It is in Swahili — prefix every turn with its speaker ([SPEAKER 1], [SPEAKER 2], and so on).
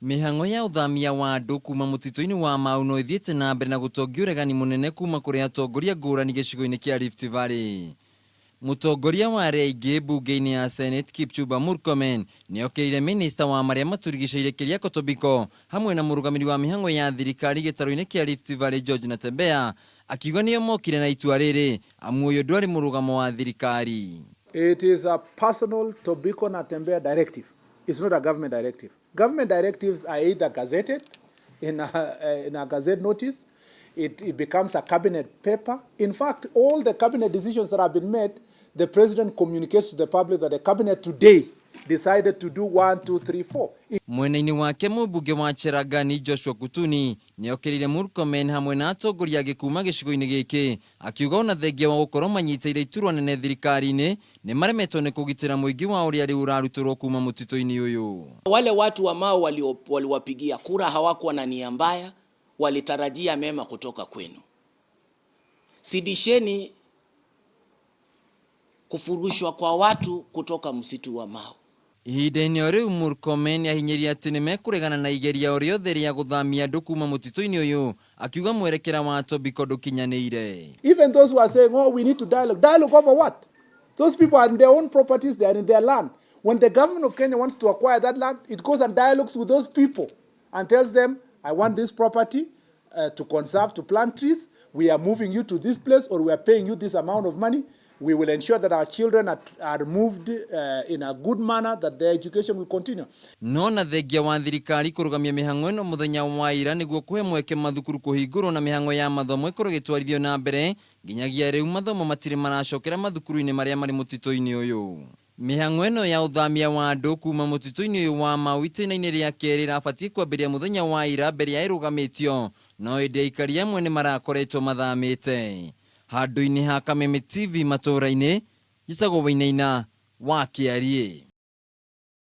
[SPEAKER 1] Mihango ya uthamia wa andu kuma mutito-ini wa Mau no ithiete na mbere na gutongia uregani munene kuma kuri atongoria ngurani gicigo-ini kia Rift Valley. Mutongoria wa aria aingi bunge-ini ya Senate Kipchumba Murkomen niokiire minista wa maria maturigicĩirie Keriako Tobiko hamwe na murugamiri wa mihango ya thirikari gĩtarũ-ini kia Rift Valley George Natembeya akiuga nio mokire na itua rĩrĩ amu uyu ndwari murugamo wa thirikari.
[SPEAKER 2] It is a personal Tobiko Natembeya directive. It's not a government directive. Government directives are either gazetted in a gazette notice, it becomes a cabinet paper. In fact, all the cabinet decisions that have been made, the president communicates to the public that the cabinet today decided to do 1, 2, 3, 4.
[SPEAKER 1] Mwena-ini wake mũmbunge wa Cherangani Joshua Kutuni nĩokĩrĩire Murkomen hamwe na atongoria angĩ kuma gĩcigo-inĩ gĩkĩ akiuga ona thengia wa gũkorwo manyitĩire iturwa nene thirikari-inĩ nĩ maremetwo nĩ kũgitĩra mũingĩ wa ũrĩa rĩu ũrarutĩrwo kuma mũtitũ-inĩ ũyũ.
[SPEAKER 3] Wale watu wa Mau waliwapigia kura hawakuwa na nia mbaya, walitarajia mema kutoka kwenu. Sidisheni kufurushwa kwa watu kutoka msitu wa Mau.
[SPEAKER 1] Ihinda-inĩ o rĩu Murkomen ahinyĩria atĩ nĩmekũregana na igeria o rĩothe rĩa gũthamia andũ kuma mũtitũ-inĩ ũyũ akiuga mwerekera wa Tobiko ndũkinyanĩire.
[SPEAKER 2] Even those who are saying, oh, we need to dialogue. Dialogue over what? Those people are in their own properties, they are in their land. When the government of Kenya wants to acquire that land, it goes and dialogues with those people and tells them, I want this property to conserve, to plant trees. We are moving you to this place, or we are paying you this amount of money. We will ensure that our children are moved in a good manner, that their education will continue.
[SPEAKER 1] No na thengia wa thirikari kũrũgamia mĩhango ĩno mũthenya wa ira nĩguo kũhe mweke mathukuru kũhingũrwo na mĩhango ya mathomo ĩkorwo ĩgĩtwarithio na mbere nginyagia rĩu mathomo matirĩ maracokera mathukuru-inĩ marĩa marĩ mũtitũ-inĩ ũyũ. Mĩhango ĩno ya ũthamia wa andũ kuma mũtitũ-inĩ ũyũ wa Mau itĩna-inĩ rĩa kerĩ ĩrabatiĩ kwambĩrĩria mũthenya wa ira mbere ya ĩrũgamĩtio no ĩndĩ aikari amwe nĩ marakoretwo mathamĩte. Handũ-inĩ ha Kameme TV matũra-inĩ, Gĩcagũ Wainaina wa Kiarie.